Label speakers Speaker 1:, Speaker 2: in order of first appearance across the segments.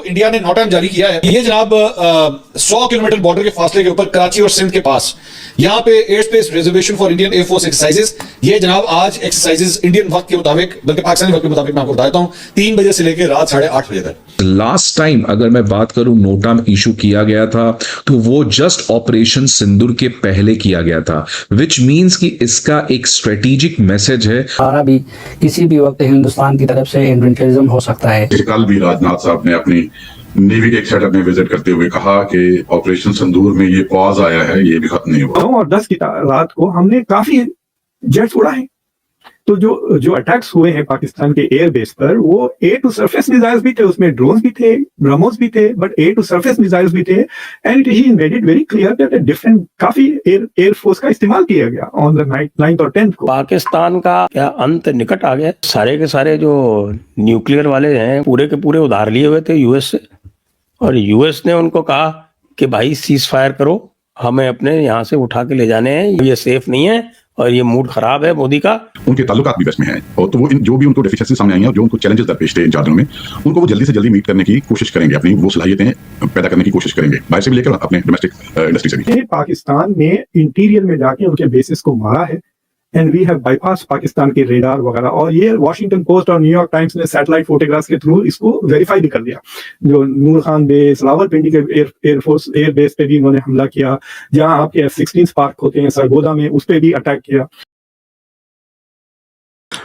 Speaker 1: India ने नोटाम जारी किया है, ये जनाब 100 किलोमीटर बॉर्डर के फासले के ऊपर कराची और सिंध के पास यहाँ पे air space reservation for Indian air force exercises, ये जनाब आज एक्सरसाइजेस इंडियन वक्त के मुताबिक, बल्कि पाकिस्तानी वक्त के मुताबिक मैं आपको बताता हूँ 3 बजे से लेकर रात 8:30 बजे तक।
Speaker 2: लास्ट टाइम अगर मैं बात करूं नोटाम इशू किया गया था तो वो जस्ट ऑपरेशन सिंदूर के पहले किया गया था, विच मींस कि इसका एक स्ट्रेटेजिक मैसेज है।
Speaker 3: हमारा भी किसी भी वक्त हिंदुस्तान की तरफ से इन्वेंटरिज्म हो सकता है।
Speaker 4: कल भी राजनाथ साहब ने अपनी नेवी के एक सेटअप में विजिट करते हुए कहा कि ऑपरेशन सिंदूर में ये पॉज आया है, ये भी खत्म नहीं हुआ।
Speaker 5: 9 और 10 की रात को हमने काफी जेट्स उड़ा है, तो जो अटैक्स हुए हैं पाकिस्तान के एयर बेस पर, वो एयर टू सरफेस मिसाइल्स भी थे, उसमें ड्रोन्स भी थे, ब्रह्मोस भी थे, but air to surface missiles भी थे। And he made it very clear that different काफी एयर फोर्स का इस्तेमाल किया गया ऑन द 9th और 10th को।
Speaker 6: पाकिस्तान का क्या अंत निकट आ गया। सारे के सारे जो न्यूक्लियर वाले हैं पूरे के पूरे उधार लिए हुए थे यूएस से, और यूएस ने उनको कहा कि भाई सीज फायर करो, हमें अपने यहाँ से उठा के ले जाने हैं, ये सेफ नहीं है और ये मूड खराब है मोदी का।
Speaker 4: उनके ताल्लुकात भी वेस्ट में हैं, और तो वो जो भी उनको डेफिशिएंसी सामने आई हैं और जो उनको चैलेंजेस दरपेश थे इन 4 दिनों में, उनको वो जल्दी से जल्दी मीट करने की कोशिश करेंगे, अपनी वो सलाहियतें पैदा करने की कोशिश करेंगे, बाहर से भी लेकर अपने डोमेस्टिक इंडस्ट्री से भी।
Speaker 5: पाकिस्तान ने इंटीरियर में जाके उनके बेसिस को मारा है, and we have bypass Pakistan के रेडार वगैरह, और ये वॉशिंगटन पोस्ट और न्यूयॉर्क टाइम्स ने सैटेलाइट फोटोग्राफ्स के थ्रू इसको वेरीफाई भी कर दिया। जो नूर खान बेस, रावलपिंडी के एयरफोर्स एयर बेस पे भी उन्होंने हमला किया, जहां आपके F-16 पार्क होते हैं सरगोदा में, उस पे भी अटैक किया।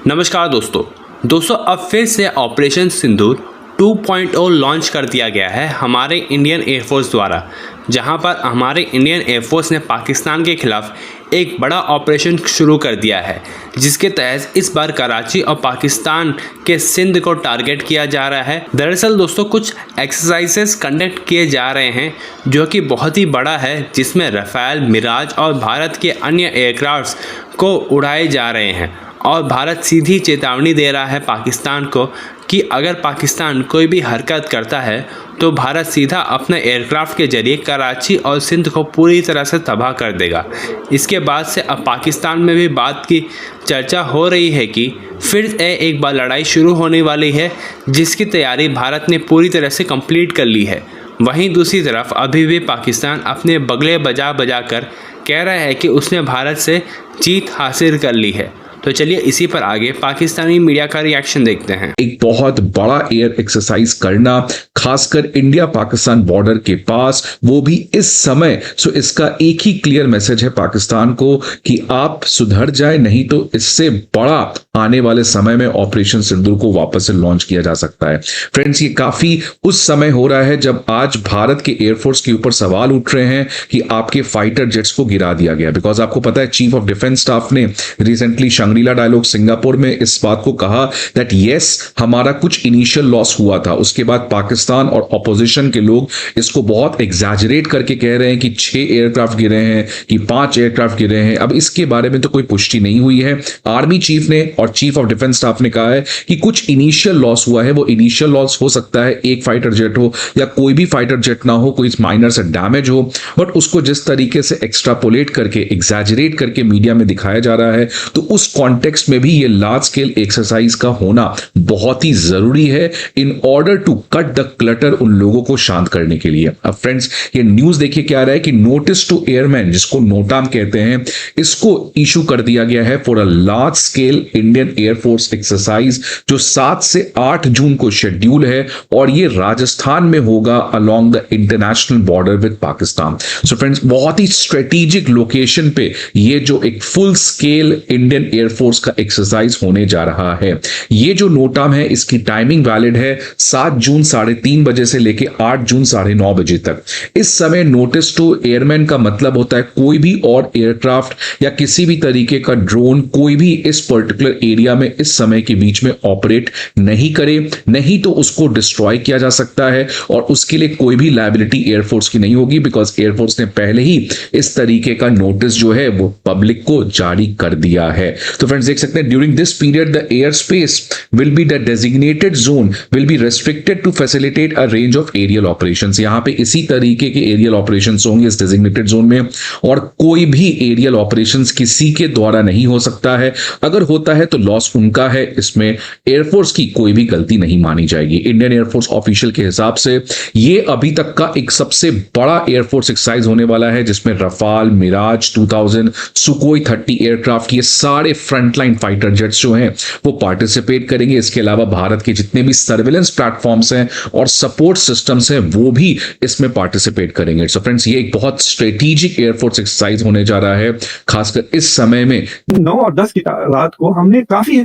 Speaker 7: नमस्कार दोस्तों अब फिर से ऑपरेशन सिंदूर 2.0 लॉन्च कर दिया गया है हमारे इंडियन एयरफोर्स द्वारा, जहां पर हमारे इंडियन एयरफोर्स ने पाकिस्तान के खिलाफ एक बड़ा ऑपरेशन शुरू कर दिया है, जिसके तहत इस बार कराची और पाकिस्तान के सिंध को टारगेट किया जा रहा है। दरअसल दोस्तों कुछ एक्सरसाइजेस कंडक्ट किए जा रहे हैं जो कि बहुत ही बड़ा है, जिसमें रफाल, मिराज और भारत के अन्य एयरक्राफ्ट्स को उड़ाए जा रहे हैं, और भारत सीधी चेतावनी दे रहा है पाकिस्तान को कि अगर पाकिस्तान कोई भी हरकत करता है तो भारत सीधा अपने एयरक्राफ्ट के जरिए कराची और सिंध को पूरी तरह से तबाह कर देगा। इसके बाद से अब पाकिस्तान में भी बात की चर्चा हो रही है कि फिर से एक बार लड़ाई शुरू होने वाली है, जिसकी तैयारी भारत ने पूरी तरह से कंप्लीट कर ली है। वहीं दूसरी तरफ अभी भी पाकिस्तान अपने बगले बजा बजा कर कह रहा है कि उसने भारत से जीत हासिल कर ली है। तो चलिए इसी पर आगे पाकिस्तानी मीडिया का रिएक्शन देखते हैं।
Speaker 2: एक बहुत बड़ा एयर एक्सरसाइज करना, खासकर इंडिया पाकिस्तान बॉर्डर के पास, वो भी इस समय। सो इसका एक ही क्लियर मैसेज है पाकिस्तान को कि आप सुधर जाए, नहीं तो इससे बड़ा आने वाले समय में ऑपरेशन सिंदूर को वापस से लॉन्च किया जा सकता है। फ्रेंड्स, ये काफी उस समय हो रहा है जब आज भारत के एयरफोर्स के ऊपर सवाल उठ रहे हैं कि आपके फाइटर जेट्स को गिरा दिया गया। बिकॉज आपको पता है चीफ ऑफ डिफेंस स्टाफ ने रिसेंटली शंग्रीला डायलॉग सिंगापुर में इस बात को कहा दैट यस, हमारा कुछ इनिशियल लॉस हुआ था। उसके बाद पाकिस्तान और ऑपोजिशन के लोग इसको बहुत एग्जैजरेट करके कह रहे हैं कि 6 एयरक्राफ्ट गिरे हैं, कि 5 एयरक्राफ्ट गिरे हैं। अब इसके बारे में तो कोई पुष्टि नहीं हुई है। आर्मी चीफ ने और चीफ ऑफ डिफेंस स्टाफ ने कहा है कि कुछ इनिशियल लॉस हुआ है। वो इनिशियल लॉस हो सकता है एक फाइटर जेट हो या कोई भी फाइटर जेट ना हो, कोई माइनर से डैमेज हो, बट उसको जिस तरीके से एक्स्ट्रापोलेट करके, एग्जैजरेट करके मीडिया में दिखाया जा रहा है, तो उस कॉन्टेक्स्ट में भी ये लार्ज स्केल एक्सरसाइज का होना बहुत ही जरूरी है in order to cut the clutter, उन लोगों को शांत करने के लिए। अब फ्रेंड्स, ये न्यूज देखिए क्या रहा है कि नोटिस टू एयरमैन, जिसको नोटाम कहते हैं, इसको इशू कर दिया गया है for a large scale Indian air force exercise, जो 7 से 8 जून को शेड्यूल है, और ये राजस्थान में होगा along the international border with Pakistan. So friends, बहुत ही स्ट्रेटेजिक लोकेशन पे ये जो एक फुल स्केल इंडियन एयरफोर्स का एक्सरसाइज होने जा रहा है। ये जो नोटाम है, इसकी टाइमिंग वैलिड है 7 जून 3:30 बजे से लेके 8 जून 9:30 बजे तक। इस समय नोटिस टू एयरमैन का मतलब होता है कोई भी और एयरक्राफ्ट या किसी भी तरीके का ड्रोन कोई भी इस पर्टिकुलर एरिया में इस समय के बीच में ऑपरेट नहीं करे, नहीं तो उसको डिस्ट्रॉय किया जा सकता है, और उसके लिए कोई भी लायबिलिटी एयरफोर्स की नहीं होगी, बिकॉज एयरफोर्स ने पहले ही इस तरीके का नोटिस जो है वो पब्लिक को जारी कर दिया है। तो फ्रेंड्स देख सकते हैं during this period the air space will be the designated zone will be restricted to facilitate a range of aerial operations. यहाँ पे इसी तरीके के एरियल ऑपरेशंस होंगे इस डेजिग्नेटेड जोन में, और कोई भी एरियल ऑपरेशंस किसी के द्वारा नहीं हो सकता है। अगर होता है तो लॉस उनका है, इसमें एयरफोर्स की कोई भी गलती नहीं मानी जाएगी। इंडियन एयरफोर्स ऑफिशियल के हिसाब से ये अभी तक का एक सबसे बड़ा एयरफोर्स एक्सरसाइज होने वाला है, जिसमें रफाल, मिराज 2000, सुकोई 30 एयरक्राफ्ट, ये सारे फ्रंटलाइन फाइटर जेट्स जो हैं वो पार्टिसिपेट करेंगे। इसके अलावा भारत के जितने भी सर्विलेंस प्लेटफॉर्म्स हैं और सपोर्ट सिस्टम्स हैं वो भी इसमें पार्टिसिपेट करेंगे। सो फ्रेंड्स ये एक बहुत स्ट्रेटेजिक एयरफोर्स एक्सरसाइज होने जा रहा है, खासकर इस समय में।
Speaker 5: 9 और 10 की रात को हमने काफी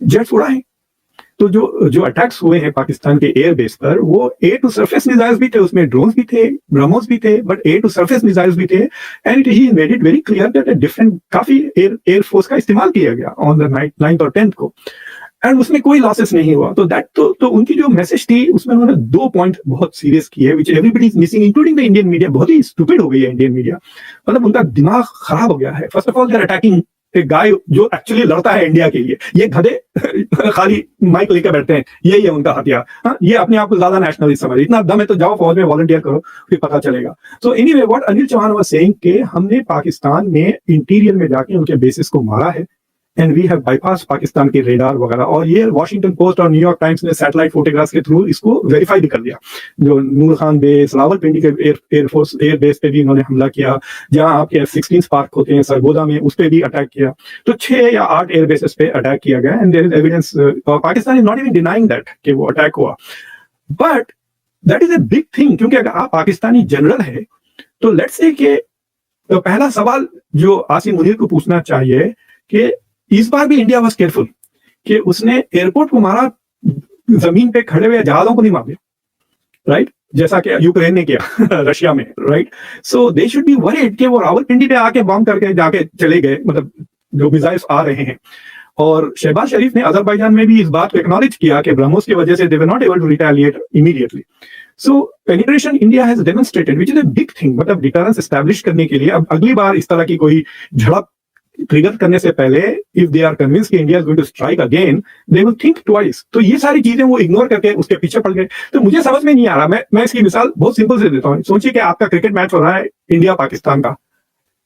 Speaker 5: जेट्स उड़ाए। तो जो अटैक्स हुए हैं पाकिस्तान के एयर बेस पर, वो एयर टू सरफेस मिसाइल्स भी थे, उसमें ड्रोन्स भी थे, ब्रह्मोस भी थे, but air to surface missiles भी थे। And he made it very clear that different काफी एयर फोर्स का इस्तेमाल किया गया ऑन द 9th और 10th को, एंड उसमें कोई लॉसेस नहीं हुआ। तो दैट तो उनकी जो मैसेज थी उसमें उन्होंने 2 पॉइंट बहुत सीरियस किए, which everybody is missing including the Indian media. बहुत ही स्टूपिड हो गई है इंडियन मीडिया, मतलब उनका दिमाग खराब हो गया है। First of all they are attacking एक गाय जो एक्चुअली लड़ता है इंडिया के लिए। ये गधे खाली माइक लेकर बैठते हैं, यही है उनका हथियार। हाँ, ये अपने आप को ज्यादा नेशनलिस्ट समझ, इतना दम है तो जाओ फौज में वॉलंटियर करो, फिर पता चलेगा। So anyway what Anil Chauhan was saying कि हमने पाकिस्तान में इंटीरियर में जाके उनके बेसिस को मारा है, and we have bypass Pakistan के रेडार वगैरह। और ये वॉशिंगटन पोस्ट और न्यूयॉर्क टाइम्स ने सैटेलाइट फोटोग्राफ्स के थ्रू इसको वेरीफाई भी कर दिया। जो नूर खान बेस, रावलपिंडी के एयरफोर्स एयर बेस पे भी इन्होंने हमला किया, जहां आपके F-16 पार्क होते हैं सरगोदा में, उस पे भी अटैक किया। तो 6 या 8 एयर बेसेस पे अटैक किया गया, and there is evidence. Pakistan is not even denying that कि वो अटैक हुआ, but that is a big thing, क्योंकि अगर आप पाकिस्तानी जनरल है तो लेट्स से कि तो पहला सवाल जो आसिम मुनीर को पूछना चाहिए कि इस बार भी इंडिया वाज केयरफुल कि उसने एयरपोर्ट को मारा, जमीन पे खड़े हुए जहाजों को नहीं मार दिया, राइट? जैसा कि यूक्रेन ने किया रशिया में, right? So they should be worried कि वो रावलपिंडी पे आके बॉम्ब करके जाके चले गए, मतलब जो मिसाइल्स आ रहे हैं। और शहबाज शरीफ ने अजरबैजान में भी इस बात को एक्नॉलेज किया कि ब्रह्मोस की वजह से they were not able to retaliate immediately. So penetration India has demonstrated, which is a big thing, मतलब डिटरेंस एस्टैब्लिश करने के लिए। अब अगली बार इस तरह की कोई झड़प ट्रिगर करने से पहले, इफ दे आर कन्विंस कि India is going to strike again, they will think twice. तो ये सारी चीजें वो इग्नोर करके उसके पीछे पड़ गए। तो मुझे समझ में नहीं आ रहा, मैं इसकी मिसाल बहुत सिंपल से देता हूँ। सोचिए कि आपका क्रिकेट मैच हो रहा है इंडिया पाकिस्तान का,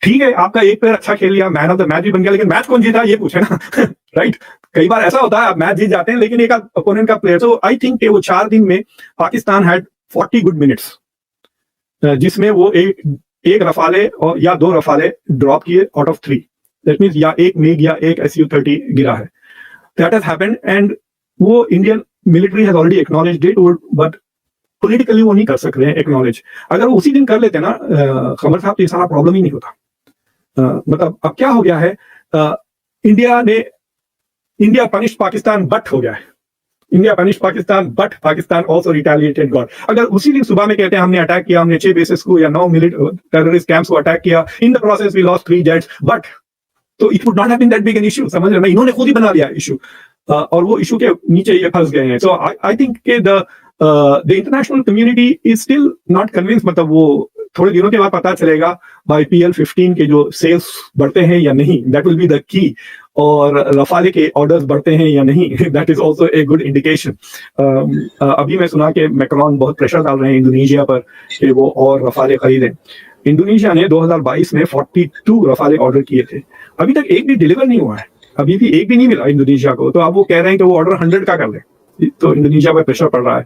Speaker 5: ठीक है, आपका एक प्लेयर अच्छा खेल लिया, मैन ऑफ द मैच भी बन गया, लेकिन मैच कौन जीता ये पूछे ना राइट? कई बार ऐसा होता है आप मैच जीत जाते हैं लेकिन एक अपोनेंट का प्लेयर। तो आई थिंक वो 4 दिन में पाकिस्तान हैड 40 गुड मिनट्स, जिसमें वो एक रफाले और या 2 रफाले ड्रॉप किए आउट ऑफ 3। दैट मीन्स या एक मिग या एक Su-30 गिरा है। दैट हैज हैपेंड, एंड वो Indian military has already acknowledged it, but politically वो नहीं कर सक रहे हैं एक्नॉलेज। अगर वो उसी दिन कर लेते ना खबर साहब, तो ये सारा प्रॉब्लम ही नहीं होता। मतलब अब क्या हो गया है, इंडिया पनिश्ड पाकिस्तान बट हो गया है। India punished Pakistan but Pakistan also retaliated God. अगर उसी दिन सुबह में कहते हैं हमने अटैक किया, हमने 6 बेसेस को या 9 टेररिस्ट कैंप्स को अटैक किया, in the process we lost 3 jets, but तो it would not have been that big an issue. समझ रहे हैं, इन्होंने खुद ही बना लिया इशू, और वो इशू के नीचे ये फंस गए हैं। सो आई थिंक के the international community is still not convince. मतलब वो थोड़े दिनों के बाद पता चलेगा बाय PL-15 के जो सेल्स बढ़ते हैं या नहीं, that will be the key. और रफाले के ऑर्डर्स बढ़ते हैं या नहीं, that is also a good indication. अभी मैं सुना कि मैक्रोन बहुत प्रेशर डाल रहे हैं इंडोनेशिया पर कि वो और रफाले खरीदें। इंडोनेशिया ने 2022 में 42 रफाले ऑर्डर किए थे, अभी तक एक भी डिलीवर नहीं हुआ है, अभी भी एक भी नहीं मिला इंडोनेशिया को। तो अब वो कह रहे हैं कि वो ऑर्डर 100 का कर ले, तो इंडोनेशिया पर प्रेशर पड़ रहा है।